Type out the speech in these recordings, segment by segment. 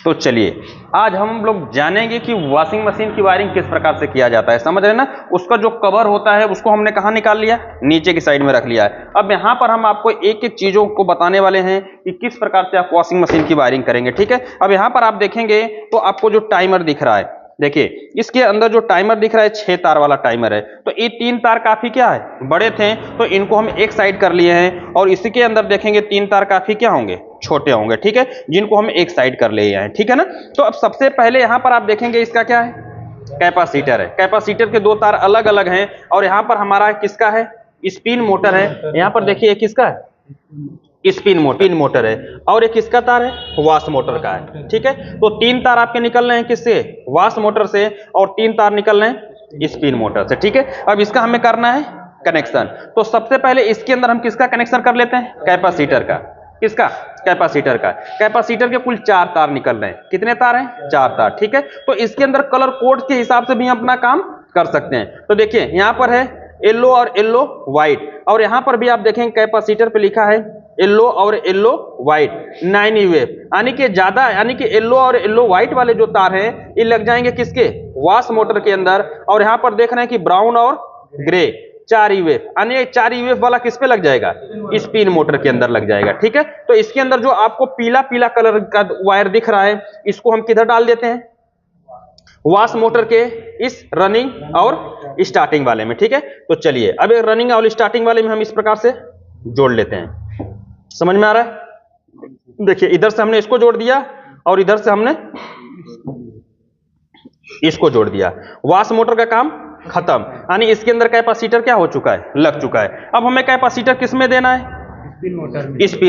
तो चलिए आज हम लोग जानेंगे कि वॉशिंग मशीन की वायरिंग किस प्रकार से किया जाता है। समझ रहे हैं ना, उसका जो कवर होता है उसको हमने कहाँ निकाल लिया, नीचे की साइड में रख लिया है। अब यहाँ पर हम आपको एक एक चीजों को बताने वाले हैं कि किस प्रकार से आप वॉशिंग मशीन की वायरिंग करेंगे। ठीक है, अब यहाँ पर आप देखेंगे तो आपको जो टाइमर दिख रहा है, देखिए इसके अंदर जो टाइमर दिख रहा है 6 तार वाला टाइमर है। तो ये 3 तार काफी क्या है, बड़े थे, तो इनको हम एक साइड कर लिए हैं। और इसी के अंदर देखेंगे 3 तार काफी क्या होंगे, छोटे होंगे। ठीक है, जिनको हम एक साइड कर लिए हैं। ठीक है ना, तो अब सबसे पहले यहां पर आप देखेंगे इसका क्या है, कैपेसिटर है। कैपेसिटर के 2 तार अलग अलग हैं। और यहां पर हमारा किसका है, स्पिन मोटर है। यहां पर देखिए किसका है, स्पिन मोटर है। और एक किसका तार है, वाश मोटर का है। ठीक है, तो 3 तार आपके निकल रहे हैं किससे, वाश मोटर से, और 3 तार निकल रहे हैं स्पिन मोटर से। ठीक है, अब इसका हमें करना है कनेक्शन। तो सबसे पहले इसके अंदर हम किसका कनेक्शन कर लेते हैं, कैपेसिटर का। किसका, कैपेसिटर का। कैपेसिटर के कुल 4 तार निकल रहे हैं। कितने तार हैं, 4 तार। ठीक है, तो इसके अंदर कलर कोड के हिसाब से भी अपना काम कर सकते हैं। तो देखिए यहां पर है येलो और येलो व्हाइट, और यहां पर भी आप देखेंगे कैपेसिटर पे लिखा है येलो और येलो व्हाइट 9 वेव, यानी कि ज्यादा, यानी कि येलो और येलो व्हाइट वाले जो तार हैं ये लग जाएंगे किसके, वॉश मोटर के अंदर। और यहां पर देख रहे हैं कि ब्राउन और ग्रे 4 वेव, यानी 4 वेव वाला किस पे लग जाएगा, स्पिन मोटर के अंदर लग जाएगा। ठीक है, तो इसके अंदर जो आपको पीला पीला कलर का वायर दिख रहा है इसको हम किधर डाल देते हैं, वॉश मोटर के इस रनिंग और स्टार्टिंग वाले में। ठीक है, तो चलिए अब रनिंग और स्टार्टिंग वाले में हम इस प्रकार से जोड़ लेते हैं। समझ में आ रहा है, देखिए इधर से हमने इसको जोड़ दिया और इधर से हमने इसको जोड़ दिया। वॉश मोटर का काम खत्म, यानी इसके अंदर कैपेसिटर क्या हो चुका है, लग चुका है। अब हमें कैपेसिटर किस में देना है, स्पिन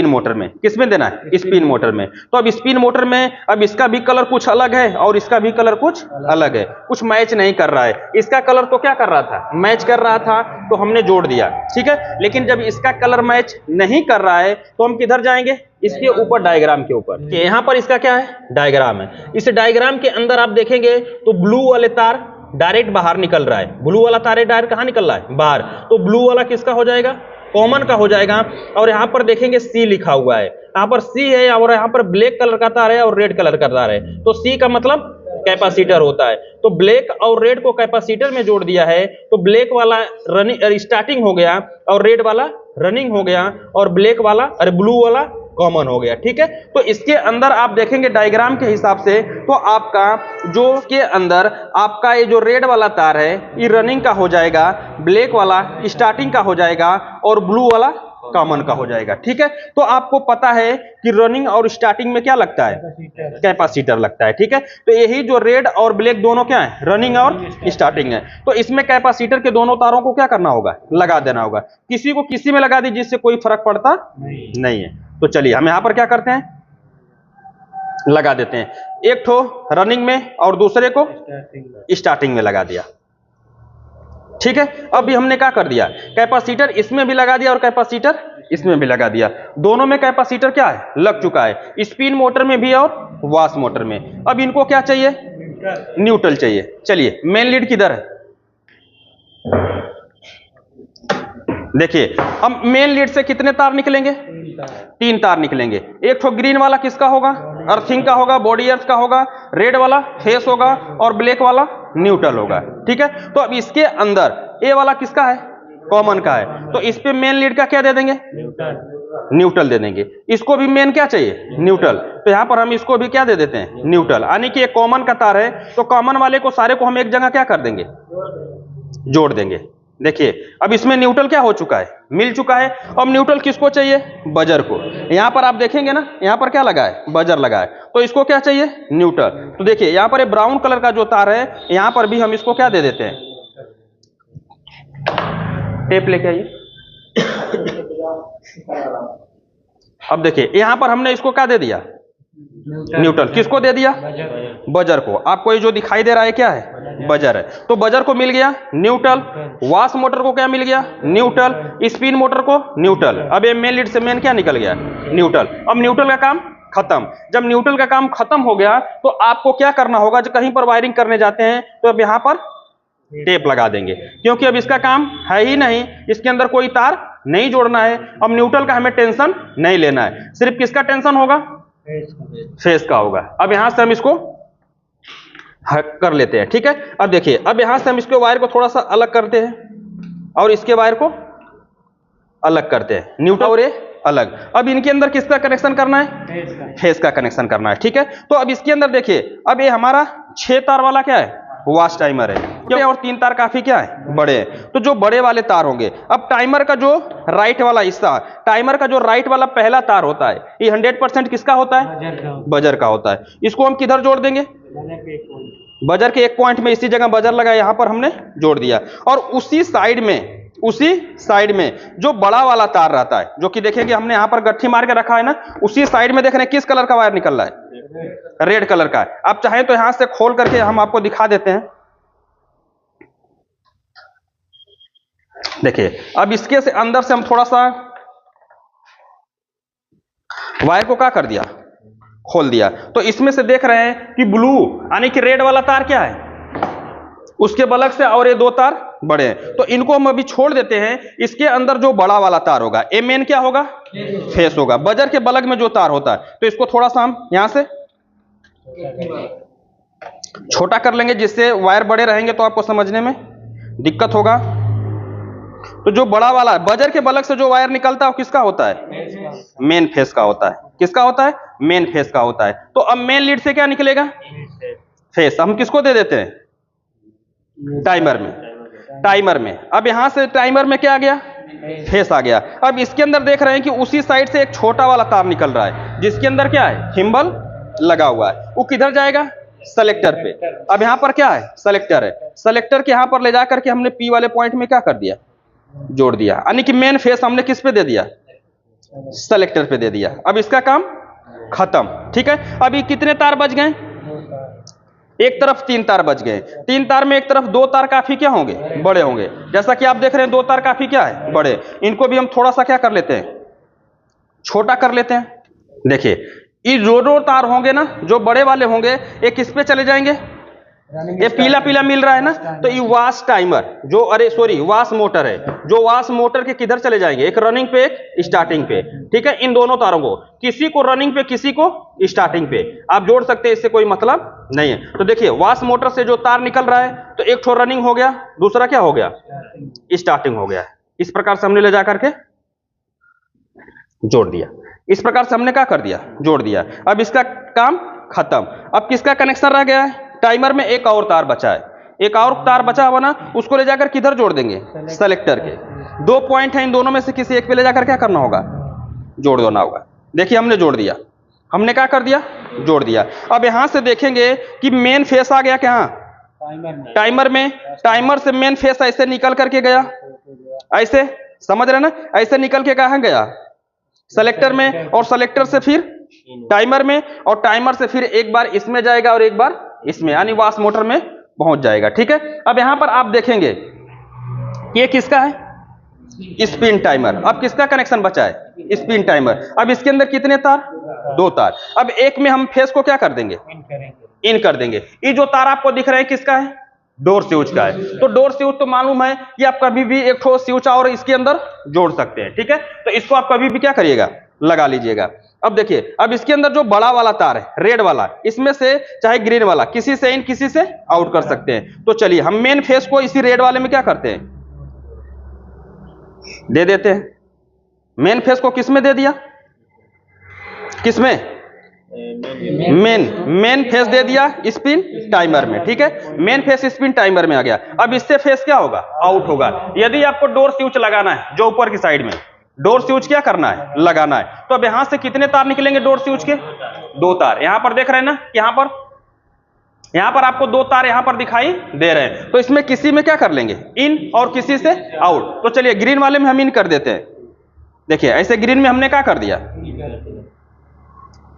मोटर में। किस में देना है, स्पिन मोटर में। तो अब स्पिन मोटर में अब इसका भी कलर कुछ अलग है और इसका भी कलर कुछ अलग है, कुछ मैच नहीं कर रहा है। इसका कलर तो क्या कर रहा था, मैच कर रहा था, तो हमने जोड़ दिया। ठीक है, लेकिन जब इसका कलर मैच नहीं कर रहा है तो हम किधर जाएंगे, इसके ऊपर डायग्राम के ऊपर, कि यहां पर इसका क्या है, डायग्राम है। इस डायग्राम के अंदर आप देखेंगे तो ब्लू वाले तार डायरेक्ट बाहर निकल रहा है। ब्लू वाला तार डायरेक्ट कहां निकल रहा है, बाहर। तो ब्लू वाला किसका हो जाएगा, कॉमन का हो जाएगा। और यहां पर देखेंगे सी लिखा हुआ है, यहां पर सी है, और यहां पर ब्लैक कलर का तार है और रेड कलर का तार है। तो सी का मतलब कैपेसिटर होता है। तो ब्लैक और रेड को कैपेसिटर में जोड़ दिया है, तो ब्लैक वाला रनिंग स्टार्टिंग हो गया और रेड वाला रनिंग हो गया, और ब्लैक वाला अरे ब्लू वाला कॉमन हो गया। ठीक है, तो इसके अंदर आप देखेंगे डायग्राम के हिसाब से, तो आपका जो के अंदर आपका ये जो रेड वाला तार है ये रनिंग का हो जाएगा, ब्लैक वाला स्टार्टिंग का हो जाएगा, और ब्लू वाला कॉमन का हो जाएगा। ठीक है, तो आपको पता है कि रनिंग और स्टार्टिंग में क्या लगता है, कैपेसिटर लगता है। ठीक है, तो यही जो रेड और ब्लैक दोनों क्या है, रनिंग और स्टार्टिंग है। तो इसमें कैपेसिटर के दोनों तारों को क्या करना होगा, लगा देना होगा। किसी को किसी में लगा दी जिससे कोई फर्क पड़ता नहीं है। तो चलिए हम यहां पर क्या करते हैं, लगा देते हैं। एक ठो रनिंग में और दूसरे को स्टार्टिंग में लगा दिया। ठीक है, अभी हमने क्या कर दिया, कैपेसिटर इसमें भी लगा दिया और कैपेसिटर इसमें भी लगा दिया। दोनों में कैपेसिटर क्या है, लग चुका है, स्पिन मोटर में भी और वॉश मोटर में। अब इनको क्या चाहिए, न्यूट्रल चाहिए। चलिए मेन लीड किधर है, देखिए अब मेन लीड से कितने तार निकलेंगे, 3 तार निकलेंगे। एक तो ग्रीन वाला किसका होगा, अर्थिंग का होगा, बॉडी अर्थ का होगा। रेड वाला फेस होगा और ब्लैक वाला न्यूट्रल होगा। ठीक है, तो अब इसके अंदर ए वाला किसका है, कॉमन का है, तो इस पे मेन लीड का क्या दे देंगे, न्यूट्रल दे देंगे। इसको भी मेन क्या चाहिए, न्यूट्रल, तो यहां पर हम इसको भी क्या दे देते हैं, न्यूट्रल। यानी कि एक कॉमन का तार है तो कॉमन वाले को सारे को हम एक जगह क्या कर देंगे, जोड़ देंगे। देखिए अब इसमें न्यूट्रल क्या हो चुका है, मिल चुका है। अब न्यूट्रल किसको चाहिए, बजर को। यहां पर आप देखेंगे ना, यहां पर क्या लगा है, बजर लगा है, तो इसको क्या चाहिए, न्यूट्रल। तो देखिए यहां पर ब्राउन कलर का जो तार है, यहां पर भी हम इसको क्या दे देते हैं, टेप लेके आइए। अब देखिए यहां पर हमने इसको क्या दे दिया, न्यूट्रल। किसको दे दिया, बजर को। आपको ये जो दिखाई दे रहा है क्या है, बजर है, तो बजर को मिल गया न्यूट्रल। वॉश मोटर को क्या मिल गया, न्यूट्रल। स्पिन मोटर को न्यूट्रल। अब ये मेन लीड से मेन क्या निकल गया, न्यूट्रल। अब न्यूट्रल का काम खत्म। जब न्यूट्रल का काम खत्म हो गया तो आपको क्या करना होगा, जब कहीं पर वायरिंग करने जाते हैं तो अब यहां पर टेप लगा देंगे, क्योंकि अब इसका काम है ही नहीं, इसके अंदर कोई तार नहीं जोड़ना है। अब न्यूट्रल का हमें टेंशन नहीं लेना है, सिर्फ किसका टेंशन होगा, फेस का होगा। अब यहां से हम इसको कर लेते हैं, ठीक है। अब देखिए, अब यहां से हम इसके वायर को थोड़ा सा अलग करते हैं और इसके वायर को अलग करते हैं, न्यूट्रल और ये अलग। अब इनके अंदर किसका कनेक्शन करना है? फेस का कनेक्शन करना है, ठीक है। तो अब इसके अंदर देखिए, अब ये हमारा 6 तार वाला क्या है? वाश टाइमर है, क्यों? और 3 तार काफी क्या है? बड़े हैं। तो जो बड़े वाले तार होंगे, अब टाइमर का जो राइट वाला हिस्सा, टाइमर का जो राइट वाला पहला तार होता है, ये 100% किसका होता है? बजर का होता है। इसको हम किधर जोड़ देंगे? बजर के एक पॉइंट में, इसी जगह बजर लगा, यहां पर हमने जोड़ दिया। और उसी साइड में जो बड़ा वाला तार रहता है, जो कि देखेंगे हमने यहां पर गट्ठी मार के रखा है ना, उसी साइड में देख रहे हैं किस कलर का वायर निकल रहा है? रेड कलर का है। आप चाहें तो यहां से खोल करके हम आपको दिखा देते हैं। देखिए, अब इसके से अंदर से हम थोड़ा सा वायर को क्या कर दिया? खोल दिया। तो इसमें से देख रहे हैं कि ब्लू यानी कि रेड वाला तार क्या है? उसके बलग से, और ये 2 तार बड़े हैं। तो इनको हम अभी छोड़ देते हैं। इसके अंदर जो बड़ा वाला तार होगा, ए मेन क्या होगा? फेस होगा। बजर के बलग में जो तार होता है, तो इसको थोड़ा सा हम यहां से छोटा कर लेंगे, जिससे वायर बड़े रहेंगे तो आपको समझने में दिक्कत होगा। तो जो बड़ा वाला बजर के बलग से जो वायर निकलता है वो किसका होता है? मेन फेस का होता है। किसका होता है? मेन फेस का होता है। तो अब मेन लीड से क्या निकलेगा? फेस। हम किसको दे देते हैं? टाइमर में। अब यहां से टाइमर में क्या आ गया? फेस आ गया। अब इसके अंदर देख रहे हैं कि उसी साइड से एक छोटा वाला तार निकल रहा है, जिसके अंदर क्या है? थिम्बल लगा हुआ है। वो किधर जाएगा? सेलेक्टर पे। अब यहां पर क्या है? सेलेक्टर है। सेलेक्टर के यहां पर ले जाकर के हमने पी वाले पॉइंट में क्या कर दिया? जोड़ दिया। यानी कि मेन फेस हमने किस पे दे दिया? सेलेक्टर पे दे दिया। अब इसका काम खत्म, ठीक है। अभी कितने तार बच गए? एक तरफ 3 तार बच गए। 3 तार में एक तरफ 2 तार काफी क्या होंगे? बड़े होंगे। जैसा कि आप देख रहे हैं 2 तार काफी क्या है? बड़े। इनको भी हम थोड़ा सा क्या कर लेते हैं? छोटा कर लेते हैं। देखिए, ये जो तार होंगे ना, जो बड़े वाले होंगे, ये किस पे चले जाएंगे? ये पीला पीला मिल रहा है ना, तो ये वाश टाइमर जो, वाश मोटर है, जो वाश मोटर के किधर चले जाएंगे? एक रनिंग पे, एक स्टार्टिंग पे, ठीक है। इन दोनों तारों को, किसी को रनिंग पे, किसी को स्टार्टिंग पे आप जोड़ सकते हैं, इससे कोई मतलब नहीं है। तो देखिए, वाश मोटर से जो तार निकल रहा है, तो एक ठो रनिंग हो गया, दूसरा क्या हो गया? स्टार्टिंग हो गया। इस प्रकार से हमने ले जाकर के जोड़ दिया। इस प्रकार से हमने क्या कर दिया? जोड़ दिया। अब इसका काम खत्म। अब किसका कनेक्शन रह गया है? टाइमर में एक और तार बचा है। एक और तार बचा हुआ ना, उसको ले जाकर किधर जोड़ देंगे? सेलेक्टर के। 2 पॉइंट है, इन दोनों में से किसी एक पे ले जाकर क्या करना होगा? जोड़ देना होगा। देखिए, हमने जोड़ दिया। हमने क्या कर दिया? जोड़ दिया। अब यहां से देखेंगे कि मेन फेस आ गया क्या? टाइमर में। टाइमर से मेन फेस ऐसे निकल करके गया, ऐसे, समझ रहे ना? ऐसे निकल के कहां गया? सेलेक्टर में। और सेलेक्टर से फिर टाइमर में, और टाइमर से फिर एक बार इसमें जाएगा और एक बार इसमें, यानी वाश मोटर में पहुंच जाएगा, ठीक है। अब यहां पर आप देखेंगे ये किसका है? Spin timer. अब किसका कनेक्शन बचा है? Spin timer. अब इसके अंदर कितने तार? 2 तार। अब एक में हम फेस को क्या कर देंगे? इन कर देंगे। ये जो तार आपको दिख रहे हैं किसका है? डोर स्विच का है। तो डोर स्विच तो मालूम है कि आप कभी भी एक ठो स्विच और इसके अंदर जोड़ सकते हैं, ठीक है। तो इसको आप कभी भी क्या करिएगा? लगा लीजिएगा। अब देखिए, अब इसके अंदर जो बड़ा वाला तार है, रेड वाला, इसमें से चाहे ग्रीन वाला, किसी से इन किसी से आउट कर सकते हैं। तो चलिए, हम मेन फेस को इसी रेड वाले में क्या करते हैं? दे देते हैं। मेन फेस को किस में दे दिया? किसमें? मेन फेस दे दिया स्पिन टाइमर में, ठीक है। मेन फेस स्पिन टाइमर में आ गया। अब इससे फेस क्या होगा? आउट होगा। यदि आपको डोर स्विच लगाना है, जो ऊपर की साइड में डोर स्विच क्या करना है? लगाना है। तो अब यहां से कितने तार निकलेंगे डोर स्विच के? 2 तार। यहां पर देख रहे हैं ना, यहां पर आपको 2 तार यहां पर दिखाई दे रहे हैं। तो इसमें किसी में क्या कर लेंगे? इन, और किसी से आउट। तो चलिए, ग्रीन वाले में हम इन कर देते हैं। देखिए, ऐसे ग्रीन में हमने क्या कर दिया?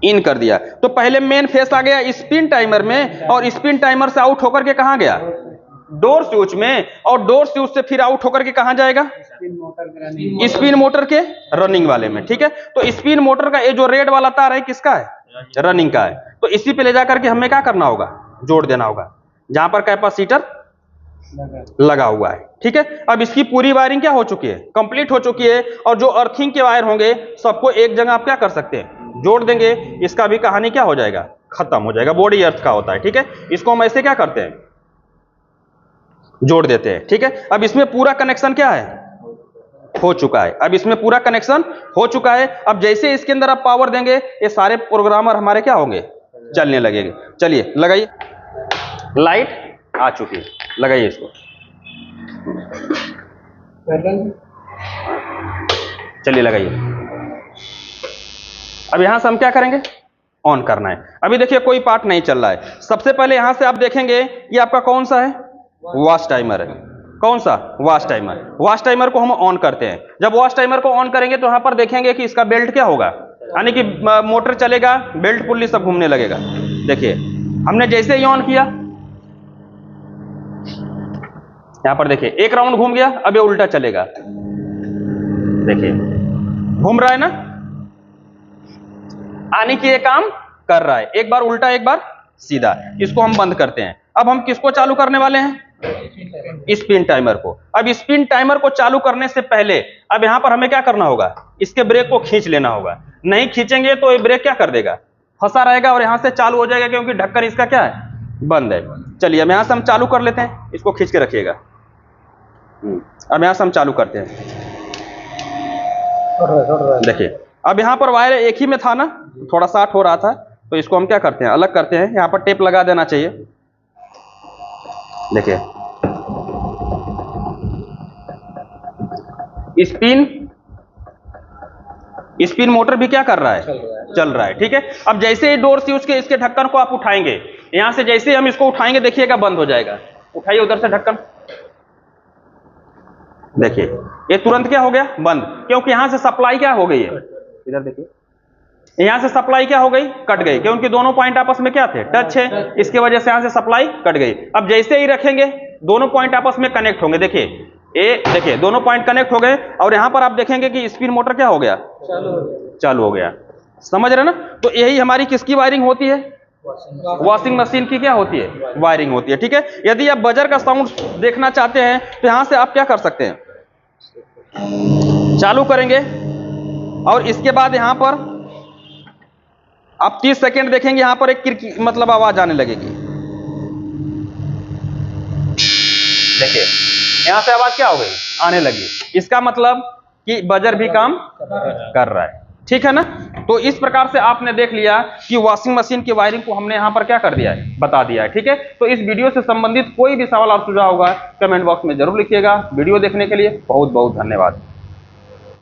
इन कर दिया। तो पहले मेन फेस आ गया स्पिन टाइमर में, और स्पिन टाइमर से आउट होकर के कहां गया? डोर स्विच में। और डोर स्विच से फिर आउट होकर के कहां जाएगा? स्पिन मोटर के रनिंग वाले में, ठीक है। तो स्पिन मोटर का ये जो रेड वाला तार है किसका है? रनिंग का है। तो इसी पे ले जाकर के हमें क्या करना होगा? जोड़ देना होगा, जहां पर कैपेसिटर लगा हुआ है, ठीक है। अब इसकी पूरी वायरिंग क्या हो चुकी है? कंप्लीट हो चुकी है। और जो अर्थिंग के वायर होंगे सबको एक जगह आप क्या कर सकते हैं? जोड़ देंगे, इसका भी कहानी क्या हो जाएगा, खत्म हो जाएगा। बॉडी अर्थ का होता है, ठीक है। इसको हम ऐसे क्या करते हैं, जोड़ देते हैं, ठीक है। अब इसमें पूरा कनेक्शन क्या है, हो चुका है। अब इसमें पूरा कनेक्शन हो चुका है। अब जैसे इसके अंदर आप पावर देंगे, ये सारे प्रोग्रामर हमारे क्या होंगे, चलने लगेंगे। चलिए लगाइए, लाइट आ चुकी है, लगाइए इसको। चलिए लगाइए। अब यहां से हम क्या करेंगे, ऑन करना है। अभी देखिए कोई पार्ट नहीं चल रहा है। सबसे पहले यहां से आप देखेंगे ये आपका कौन सा है, वॉच टाइमर है। कौन सा, वॉच टाइमर। वॉच टाइमर को हम ऑन करते हैं। जब वॉच टाइमर को ऑन करेंगे तो यहां पर देखेंगे कि इसका बेल्ट क्या होगा, यानी कि मोटर चलेगा, बेल्ट पुल्ली सब घूमने लगेगा। देखिए हमने जैसे ही ऑन किया, यहां पर देखिए एक राउंड घूम गया, अब ये उल्टा चलेगा। देखिए घूम रहा है ना, यानी कि ये काम कर रहा है, एक बार उल्टा एक बार सीधा। इसको हम बंद करते हैं। अब हम किसको चालू करने वाले हैं, स्पिन टाइमर को। अब स्पिन टाइमर को चालू करने से पहले अब यहां पर हमें क्या करना होगा, इसके ब्रेक को खींच लेना होगा। नहीं खींचेंगे तो ये ब्रेक क्या कर देगा, फंसा रहेगा और यहां से चालू हो जाएगा, क्योंकि ढक्कन इसका क्या है, बंद है। चलिए अब यहां से हम चालू कर लेते हैं, इसको खींच के रखिएगा। अब यहां से हम चालू करते हैं। देखिए अब यहां पर वायर एक ही में था ना, थोड़ा शॉर्ट हो रहा था, तो इसको हम क्या करते हैं, अलग करते हैं। यहां पर टेप लगा देना चाहिए। देखिए स्पिन मोटर भी क्या कर रहा है, चल रहा है, ठीक है। अब जैसे ही डोर स्विच के इसके ढक्कन को आप उठाएंगे, यहां से जैसे ही हम इसको उठाएंगे, देखिएगा बंद हो जाएगा। उठाइए उधर से ढक्कन, देखिए ये तुरंत क्या हो गया, बंद, क्योंकि यहां से सप्लाई क्या हो गई है, इधर देखिए यहां से सप्लाई क्या हो गई, कट गई, क्योंकि दोनों पॉइंट आपस में क्या थे, टच है, इसकी वजह से यहां से सप्लाई कट गई। अब जैसे ही रखेंगे, दोनों पॉइंट आपस में कनेक्ट होंगे। देखिए ये देखिए दोनों पॉइंट कनेक्ट हो गए, और यहां पर आप देखेंगे कि स्पिन मोटर क्या हो गया, चालू हो गया। समझ रहे ना। तो यही हमारी किसकी वायरिंग होती है, वॉशिंग मशीन की क्या होती है, वायरिंग होती है, ठीक है। यदि आप बजर का साउंड देखना चाहते हैं तो यहां से आप क्या कर सकते हैं, चालू करेंगे और इसके बाद यहां पर आप 30 सेकेंड देखेंगे, यहां पर एक मतलब आवाज आने लगेगी। देखिए यहां से आवाज क्या हो गई, आने लगी। इसका मतलब कि बजर भी काम कर रहा है, ठीक है ना। तो इस प्रकार से आपने देख लिया कि वॉशिंग मशीन की वायरिंग को हमने यहां पर क्या कर दिया है, बता दिया है, ठीक है। तो इस वीडियो से संबंधित कोई भी सवाल और सुझाव होगा कमेंट बॉक्स में जरूर लिखिएगा। वीडियो देखने के लिए बहुत बहुत धन्यवाद।